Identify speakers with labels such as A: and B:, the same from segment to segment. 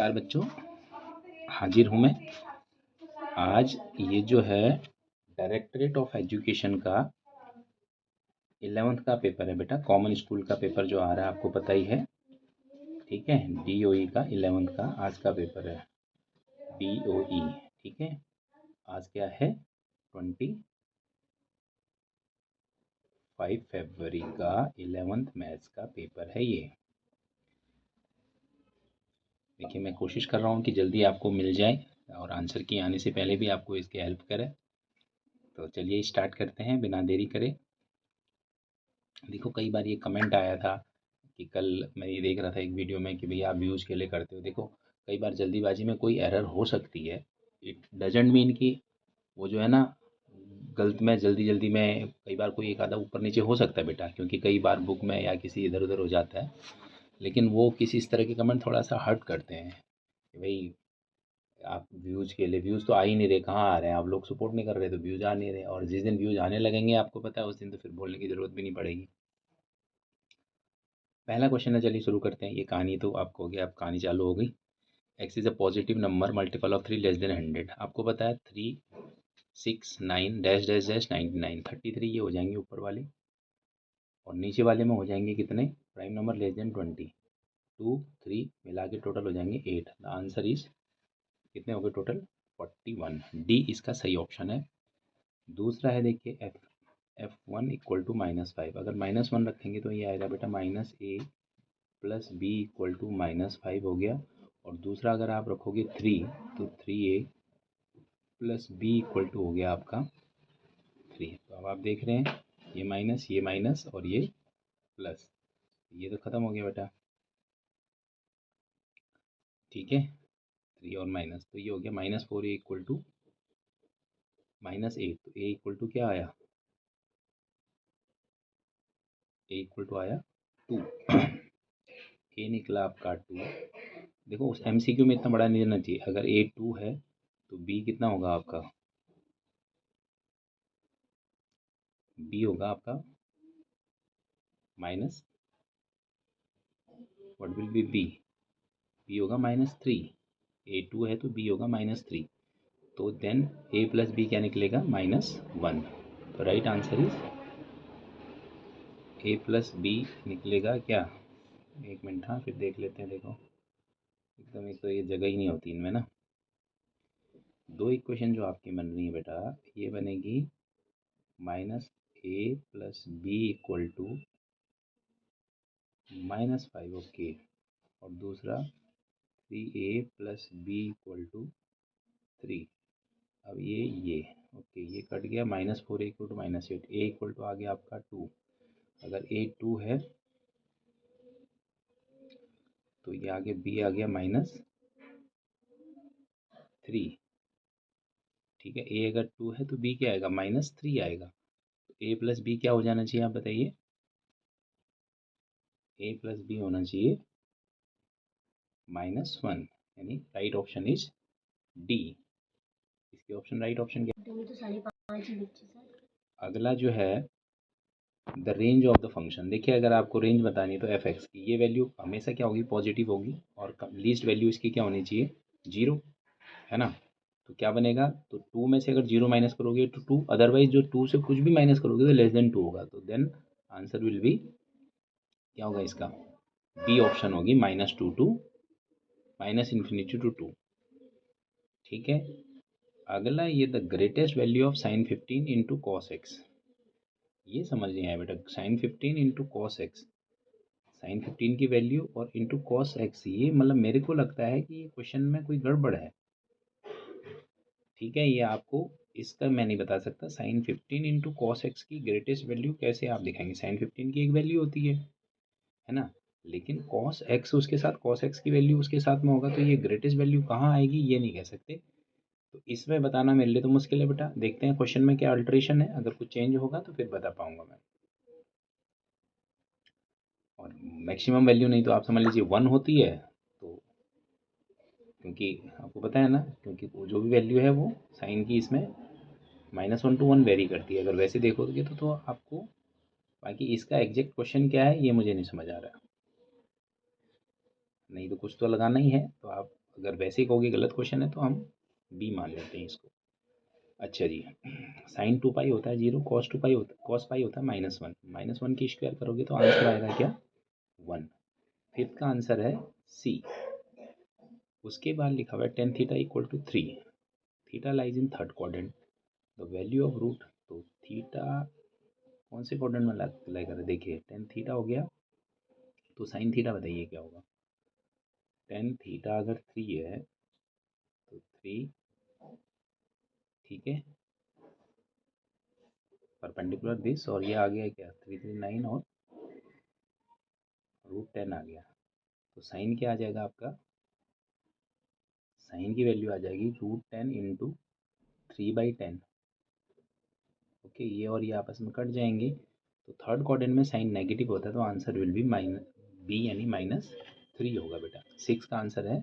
A: नमस्कार बच्चों, हाजिर हूँ मैं। आज ये जो है डायरेक्टरेट ऑफ एजुकेशन का 11th का पेपर है बेटा। कॉमन स्कूल का पेपर जो आ रहा है आपको पता ही है, ठीक है। DOE का 11th का आज का पेपर है, DOE, ठीक है। आज क्या है, 25 फरवरी का 11th मैथ्स का पेपर है ये। देखिए, मैं कोशिश कर रहा हूँ कि जल्दी आपको मिल जाए और आंसर की आने से पहले भी आपको इसकी हेल्प करे। तो चलिए स्टार्ट करते हैं बिना देरी करे। देखो, कई बार ये कमेंट आया था कि कल मैं ये देख रहा था एक वीडियो में कि भैया आप व्यूज़ के लिए करते हो। देखो, कई बार जल्दीबाजी में कोई एरर हो सकती है। इट डजेंट मीन कि वो जो है ना गलत में जल्दी जल्दी में कई बार कोई एक आधा ऊपर नीचे हो सकता है बेटा, क्योंकि कई बार बुक में या किसी इधर उधर हो जाता है। लेकिन वो किसी इस तरह के कमेंट थोड़ा सा हर्ट करते हैं कि भाई आप व्यूज़ के लिए, व्यूज़ तो आ ही नहीं रहे, कहाँ आ रहे हैं, आप लोग सपोर्ट नहीं कर रहे तो व्यूज़ आ नहीं रहे। और जिस दिन व्यूज़ आने लगेंगे आपको पता है उस दिन तो फिर बोलने की ज़रूरत भी नहीं पड़ेगी। पहला क्वेश्चन है, चलिए शुरू करते हैं। ये कहानी तो आपको हो गया, अब कहानी चालू हो गई। X is a positive number multiple of 3 less than 100। आपको पता है 3 6 9 डैश डैश डैश 99 33 ये हो जाएंगे ऊपर वाले, और नीचे वाले में हो जाएंगे कितने, प्राइम नंबर लेस देन 20। 2 3 मिला के टोटल हो जाएंगे 8। द आंसर इज कितने हो गए टोटल, 41। डी इसका सही ऑप्शन है। दूसरा है, देखिए F1 इक्वल टू -5। अगर -1 रखेंगे तो ये आएगा बेटा -a plus B equal to -5 हो गया। और दूसरा अगर आप रखोगे 3 तो 3a plus B equal to हो गया आपका 3। तो अब आप देख रहे हैं ये माइनस और ये प्लस, ये तो ख़त्म हो गया बेटा, ठीक है। 3 और माइनस तो ये हो गया -4a इक्वल टू -8। तो a इक्वल टू क्या आया, a इक्वल टू आया 2। a निकला आपका 2। देखो उस MCQ में इतना बड़ा नहीं रहना चाहिए। अगर a 2 है तो b कितना होगा आपका, b होगा आपका minus, what will be b, b होगा -3। a 2 है तो b होगा -3। तो देन a प्लस बी क्या निकलेगा, -1। तो right answer is a plus B निकलेगा क्या, एक मिनट, हाँ फिर देख लेते हैं। देखो एकदम, एक तो ये जगह ही नहीं होती इनमें ना। दो इक्वेशन जो आपकी बन रही है बेटा, ये बनेगी -a plus B equal to -5, okay. और दूसरा 3a plus B equal to 3। अब ये ओके, ये कट गया। -4 equal to -8, a equal to आ गया आपका 2। अगर a 2 है तो ये आगे b आ गया -3, ठीक है। a अगर 2 है तो b क्या आएगा, -3 आएगा। तो a प्लस बी क्या हो जाना चाहिए, आप बताइए। a प्लस बी होना चाहिए -1, यानी राइट ऑप्शन इज डी। इसके ऑप्शन राइट ऑप्शन क्या। अगला जो है the range of the function. देखिए, अगर आपको रेंज बतानी है तो f(x) की ये वैल्यू हमेशा क्या होगी, पॉजिटिव होगी। और लीस्ट वैल्यू इसकी क्या होनी चाहिए, 0, है ना। तो क्या बनेगा, तो 2 में से अगर 0 माइनस करोगे तो 2, अदरवाइज जो 2 से कुछ भी माइनस करोगे तो लेस देन 2 होगा। तो देन आंसर विल बी क्या होगा इसका, बी ऑप्शन होगी -2 टू -∞ टू 2, ठीक है। अगला ये the greatest value of sin 15 into cos x. ये समझ नहीं आया बेटा, sin 15 into cos x, sin 15 की वैल्यू और इंटू कॉस एक्स, ये मतलब मेरे को लगता है कि ये क्वेश्चन में कोई गड़बड़ है, ठीक है। ये आपको इसका मैं नहीं बता सकता। sin 15 इंटू कॉस एक्स की ग्रेटेस्ट वैल्यू कैसे आप दिखाएंगे, sin 15 की एक वैल्यू होती है ना। लेकिन कॉस एक्स उसके साथ, कॉस एक्स की वैल्यू उसके साथ में होगा, तो ये ग्रेटेस्ट वैल्यू कहाँ आएगी ये नहीं कह सकते। तो इसमें बताना मेरे लिए तो मुश्किल है बेटा। देखते हैं क्वेश्चन में क्या अल्ट्रेशन है, अगर कुछ चेंज होगा तो फिर बता पाऊंगा मैं। और मैक्सिमम वैल्यू नहीं तो आप समझ लीजिए 1 होती है, तो क्योंकि आपको पता है ना, क्योंकि वो जो भी वैल्यू है वो साइन की इसमें -1 to 1 वेरी करती है। अगर वैसे देखोगे तो आपको, बाकी इसका एग्जैक्ट क्वेश्चन क्या है ये मुझे नहीं समझ आ रहा। नहीं तो कुछ तो लगाना ही है। तो आप अगर वैसे कहोगे गलत क्वेश्चन है तो हम बी मान लेते हैं इसको। अच्छा जी, साइन 2 पाई होता है 0, कॉस 2 पाई होता है, कॉस पाई होता है -1, -1 की स्क्वायर करोगे तो आंसर आएगा क्या 1। फिफ्थ का आंसर है सी। उसके बाद लिखा हुआ है tan theta equal to 3, theta lies in third quadrant, the value of root. तो थीटा कौन से क्वाड्रेंट में लाई कर, देखिए टेन थीटा हो गया तो साइन थीटा बताइए क्या होगा। टेन थीटा अगर 3 है तो 3, ठीक है, परपेंडिकुलर दिस, और ये आ गया क्या 339 और √10 आ गया। तो साइन क्या आ जाएगा आपका, साइन की वैल्यू आ जाएगी √10 इंटू 3/10। ओके, ये और ये आपस में कट जाएंगे। तो थर्ड क्वाड्रेंट में साइन नेगेटिव होता है तो answer will be minus B, यानी -3 होगा बेटा। 6 का आंसर है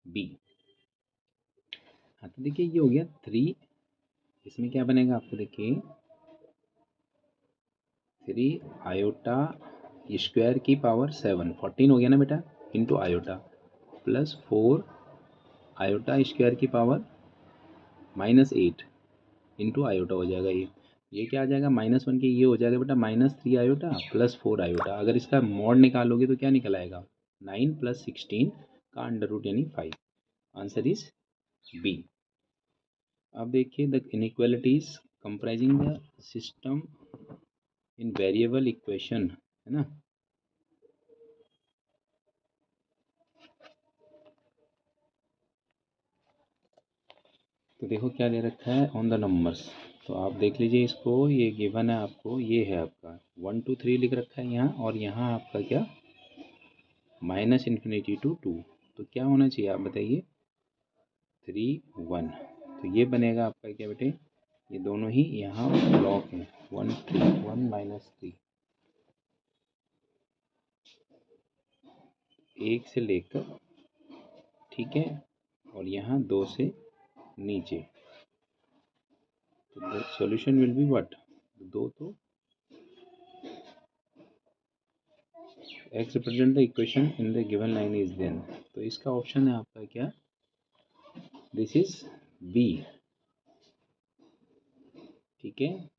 A: बी। हाँ तो देखिए ये हो गया 3, इसमें क्या बनेगा आपको, देखिए 3 आयोटा स्क्वायर की पावर 7, 14 हो गया ना बेटा, into iota, plus 4 iota square की पावर -8 इंटू आयोटा हो जाएगा। ये क्या आ जाएगा, -1 के ये हो जाएगा बेटा -3 आयोटा प्लस 4 आयोटा। अगर इसका मॉड निकालोगे तो क्या निकल आएगा 9 + 16 का अंडर रूट यानी 5। Answer is B. अब देखिए the inequalities comprising the system in variable equation, है ना। तो देखो क्या दे रखा है ऑन द नंबर्स, तो आप देख लीजिए इसको, ये गिवन है आपको, ये है आपका 1 to 3 लिख रखा है यहाँ, और यहाँ आपका क्या -∞ to 2। तो क्या होना चाहिए आप बताइए 3 1। तो ये बनेगा आपका क्या बेटे, ये दोनों ही यहाँ ब्लॉक हैं, 1 3 1 -3, एक से लेकर, ठीक है, और यहाँ 2 से नीचे। तो the solution will be what, 2 तो x represent the equation in the given line is then. तो इसका ऑप्शन है आपका क्या, दिस इज बी, ठीक है,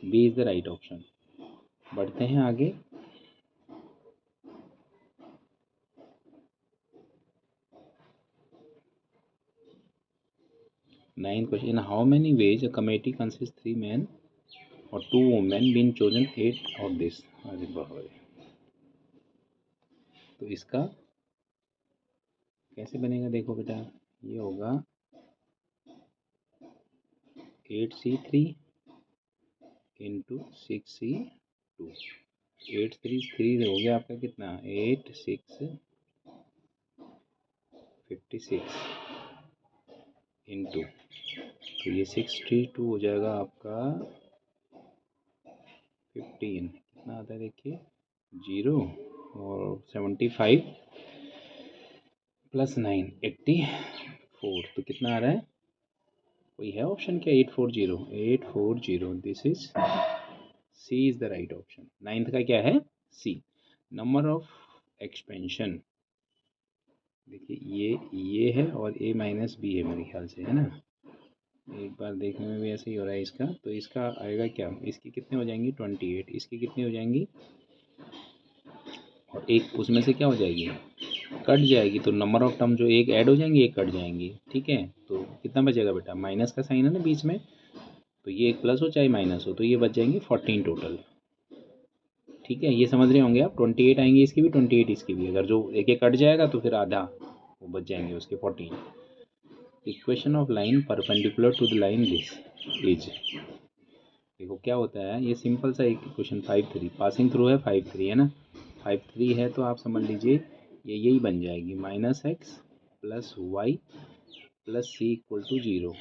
A: B is the right option. बढ़ते हैं आगे। Ninth question, in how many ways a committee consist 3 men और 2 women been chosen 8 of this. अरे बाबा, तो इसका कैसे बनेगा, देखो बेटा ये होगा 8c3 इंटू 6c2, 8 3 3 हो गया आपका कितना 8 6 56 इंटू, तो ये 62 हो जाएगा आपका 15, कितना आता है देखिए 0, और 75 + 9 84। तो कितना आ रहा है, कोई है ऑप्शन क्या, 840, 840, this is C is the right option. Ninth का क्या है सी। नंबर ऑफ एक्सपेंशन, देखिए ये है और a - b है मेरे ख्याल से, है ना, एक बार देखने में भी ऐसे ही हो रहा है इसका। तो इसका आएगा क्या, इसकी कितने हो जाएंगी 28, इसकी कितनी हो जाएंगी, और एक उसमें से क्या हो जाएगी कट जाएगी, तो नंबर ऑफ टर्म जो एक ऐड हो जाएंगी एक कट जाएंगी, ठीक है। तो कितना बचेगा बेटा, माइनस का साइन है ना बीच में, तो ये एक प्लस हो चाहे माइनस हो, तो ये बच जाएंगे 14 टोटल, ठीक है। ये समझ रहे होंगे आप, 28 आएंगे इसकी भी, 28 इसकी भी, अगर जो एक एक कट जाएगा तो फिर आधा वो बच जाएंगे उसके 14। Equation of line perpendicular to the line this is, देखो क्या होता है, ये सिंपल सा एक इक्वेशन 5 3 पासिंग थ्रू है, 5 3 है ना, 5 3 है, तो आप समझ लीजिए ये यही बन जाएगी -x + y + c = 0।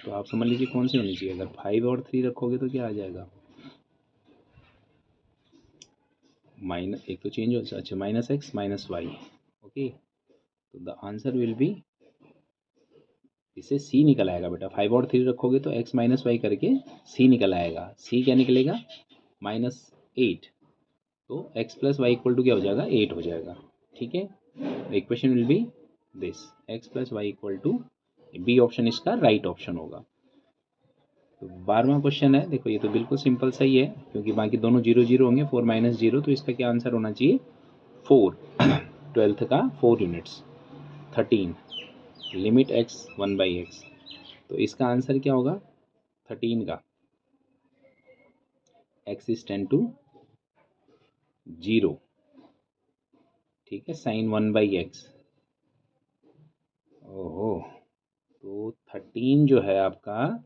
A: तो आप समझ लीजिए कौन सी होनी चाहिए, अगर 5 और 3 रखोगे तो क्या आ जाएगा, माइनस, एक तो चेंज हो, अच्छा -x - y, ओके। तो द आंसर विल बी, इससे c निकल आएगा बेटा, 5 और 3 रखोगे तो x - y करके c निकल आएगा, c क्या निकलेगा -8, तो x + y = क्या हो जाएगा 8 हो जाएगा, ठीक है। The equation will be this x plus Y equal to, B option इसका राइट ऑप्शन होगा। तो 12वां क्वेश्चन है, देखो ये तो बिल्कुल सिंपल सही है क्योंकि बाकी दोनों 0 0 होंगे, 4 माइनस 0, तो इसका क्या आंसर होना चाहिए 4। 12th का 4 यूनिट्स। 13 लिमिट x 1/x, तो इसका आंसर क्या होगा 13 का, x इज 10 to 0, ठीक है, साइन 1/x। ओहो, तो 13 जो है आपका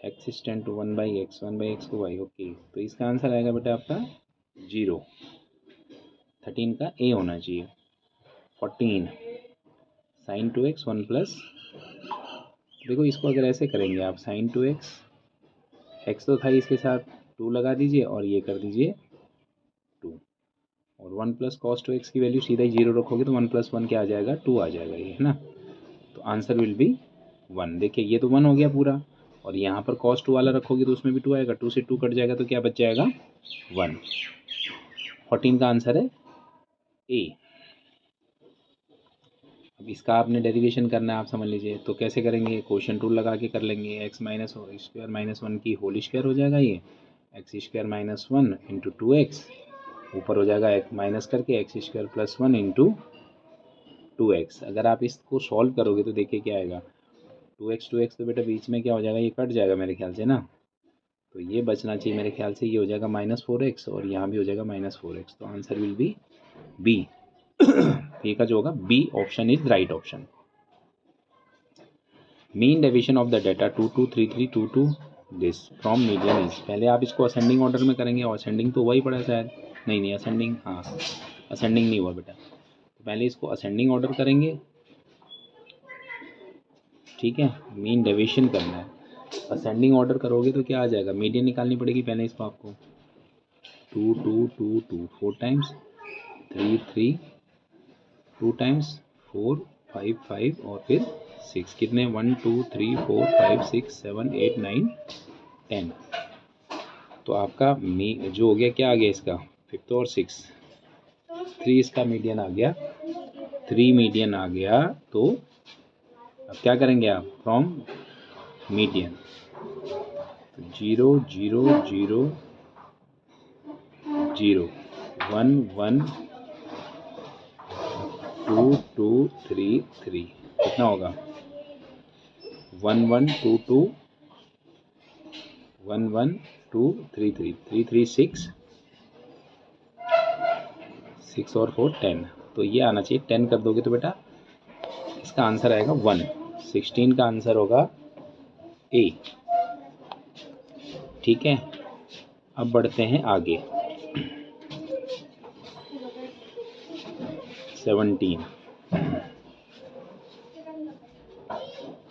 A: x is 10 to 1/x, 1/x को y, ओके, तो इसका आंसर आएगा बेटा आपका 0। 13 का a होना चाहिए। 14 साइन 2x 1 प्लस, देखो इसको अगर ऐसे करेंगे आप, साइन 2x, x तो था इसके साथ 2 लगा दीजिए और ये कर दीजिए 2, और 1 प्लस कॉस 2x की वैल्यू सीधा ही 0 रखोगे तो 1 प्लस 1 क्या आ जाएगा 2 आ जाएगा, ये है ना। तो आंसर विल बी 1। देखिए ये तो 1 हो गया पूरा, और यहाँ पर cos 2 वाला रखोगे तो उसमें भी 2 आएगा, 2 से 2 कट जाएगा तो क्या बच जाएगा 1। 14 का आंसर है ए। अब इसका आपने डेरिवेशन करना है, आप समझ लीजिए, तो कैसे करेंगे, क्वोशिएंट रूल लगा के कर लेंगे। x माइनस स्क्वायर माइनस 1 की होल स्क्वायर हो जाएगा ये, x square minus 1 into 2x, ऊपर हो जाएगा x माइनस करके x square plus 1 into 2x। अगर आप इसको सॉल्व करोगे तो देखिए क्या आएगा, 2x तो बेटा बीच में क्या हो जाएगा, ये कट जाएगा मेरे ख्याल से ना, तो ये बचना चाहिए मेरे ख्याल से, ये हो जाएगा -4x और यहाँ भी हो जाएगा -4x, तो आंसर विल बी बी। ये का जो होगा B option is right option. Mean deviation of the data 223322 this from median is, पहले आप इसको असेंडिंग ऑर्डर में करेंगे, और असेंडिंग तो वही पड़ा शायद, नहीं असेंडिंग, हाँ असेंडिंग नहीं हुआ बेटा, तो पहले इसको असेंडिंग ऑर्डर करेंगे, ठीक है, मीन डेविएशन करना है। असेंडिंग ऑर्डर करोगे तो क्या आ जाएगा, मीडियन निकालनी पड़ेगी पहले इसको आपको, 2 2 2 2 4 टाइम्स, 3 3 2 टाइम्स, 4 5 5 और फिर 6, कितने 1 2 3 4 5 6 7 8 9 10, तो आपका जो हो गया क्या आ गया इसका 5th और 6, 3 इसका मीडियन आ गया, 3 मीडियन आ गया, तो अब क्या करेंगे आप, फ्रॉम मीडियन, 0 0 0 0 1 1 2 2 3 3, कितना होगा 1 1 2 2 1 1 2 3 3 3 3 6 6 और 4 10, तो ये आना चाहिए, 10 कर दोगे तो बेटा इसका आंसर आएगा 1। 16 का आंसर होगा ए, ठीक है। अब बढ़ते हैं आगे, 17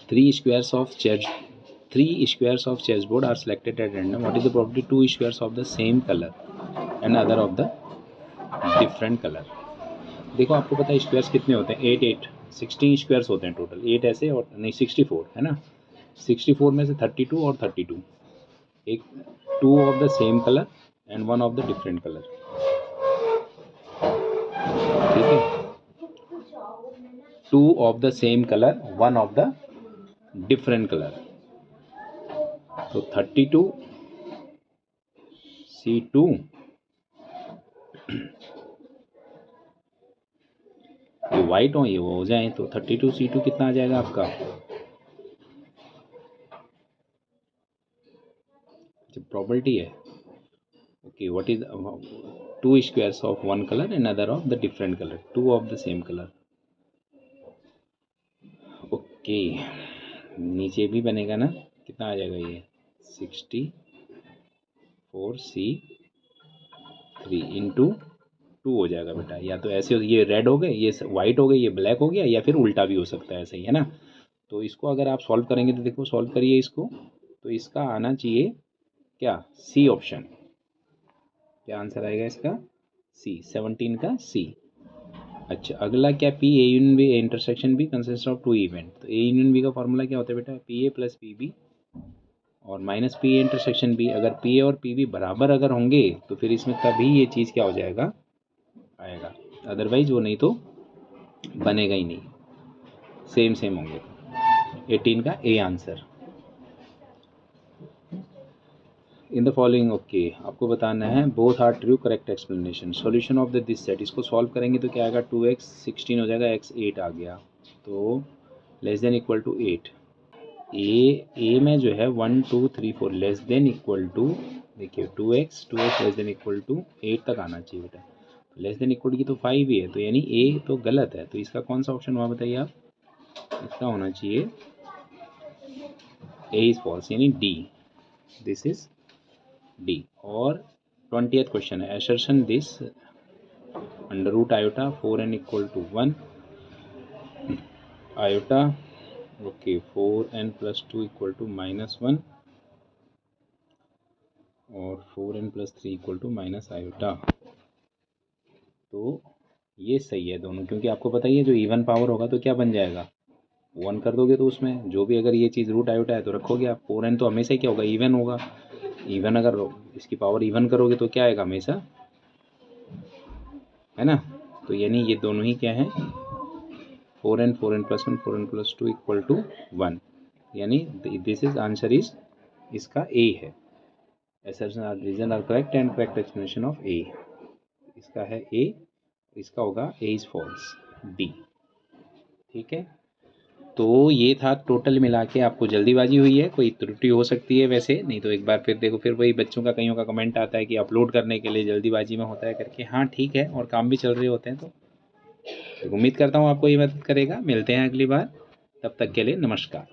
A: 3 squares of chessboard are selected at random. What is the probability 2 squares of the same color and other of the different color? देखो आपको पता है स्क्वायर्स कितने होते हैं, 8 16 स्क्वायर्स होते हैं टोटल, 8 ऐसे और नहीं 64 है ना, 64 में से 32 और 32, एक 2 of the same colour and 1 of the different colour, ठीक है, 2 of the same colour 1 of the different colour, तो 32 C2 ये वाइट हो ये वो हो जाए तो 32 C2 कितना आ जाएगा आपका, प्रोबेबिलिटी है, okay, what is 2 squares of one colour and other of the different colour, 2 of the same colour, okay, नीचे भी बनेगा ना, कितना आ जाएगा ये 64 C3 इंटू 2 हो जाएगा बेटा, या तो ऐसे ये रेड हो गए, ये वाइट हो गए, ये ब्लैक हो गया, या फिर उल्टा भी हो सकता है, ऐसे ही है ना। तो इसको अगर आप सॉल्व करेंगे तो देखो सॉल्व करिए इसको, तो इसका आना चाहिए क्या सी ऑप्शन, क्या आंसर आएगा इसका सी, 17 का सी। अच्छा अगला क्या, P A union B intersection B consist of 2 event, तो ए यूनियन बी का फॉर्मूला क्या होता है बेटा, P A plus P B और minus P A intersection B, अगर पी ए और पी बी बराबर अगर होंगे तो फिर इसमें तभी ये चीज़ क्या हो जाएगा आएगा, अदरवाइज वो नहीं तो बनेगा ही नहीं, सेम होंगे। 18 का A answer. In the following, okay, आपको बताना है both are true correct explanation. Solution of the this set, इसको सॉल्व करेंगे तो क्या आएगा, 2x 16 हो जाएगा, x 8 आ गया, तो लेस देन इक्वल टू 8। ए में जो है 1 2 3 4 लेस देन इक्वल टू, देखिए 2x less than equal to 8 तक आना चाहिए बेटा, लेस देन इक्वल की तो 5 ही है, तो यानी ए तो गलत है। तो इसका कौन सा ऑप्शन हुआ बताइए आप, इसका होना चाहिए ए इज़ फॉल्स, यानी डी, दिस इज डी। और 20th क्वेश्चन है, assertion this under root iota 4n equal to 1 iota, okay 4n plus 2 equal to -1 और 4n plus 3 equal to minus iota. तो ये सही है दोनों, क्योंकि आपको पता ही है जो इवन पावर होगा तो क्या बन जाएगा, 1 कर दोगे तो उसमें जो भी, अगर ये चीज़ रूट आयोटा है तो रखोगे आप, 4n तो हमेशा क्या होगा, इवन होगा। इवन अगर इसकी पावर इवन करोगे तो क्या आएगा हमेशा, है ना। तो यानी ये दोनों ही क्या है, 4n plus 1 4n plus 2 equal to 1, यानी दिस इज आंसर इज, इसका ए है। assertion R reason are correct and correct explanation of A, इसका है ए, इसका होगा ए इज फॉल्स, डी। ठीक है, तो ये था टोटल मिला के। आपको जल्दीबाजी हुई है, कोई त्रुटि हो सकती है वैसे, नहीं तो एक बार फिर देखो, फिर वही बच्चों का कईयों का कमेंट आता है कि अपलोड करने के लिए जल्दीबाजी में होता है करके। हाँ ठीक है, और काम भी चल रहे होते हैं, तो उम्मीद करता हूँ आपको ये मदद करेगा। मिलते हैं अगली बार, तब तक के लिए नमस्कार।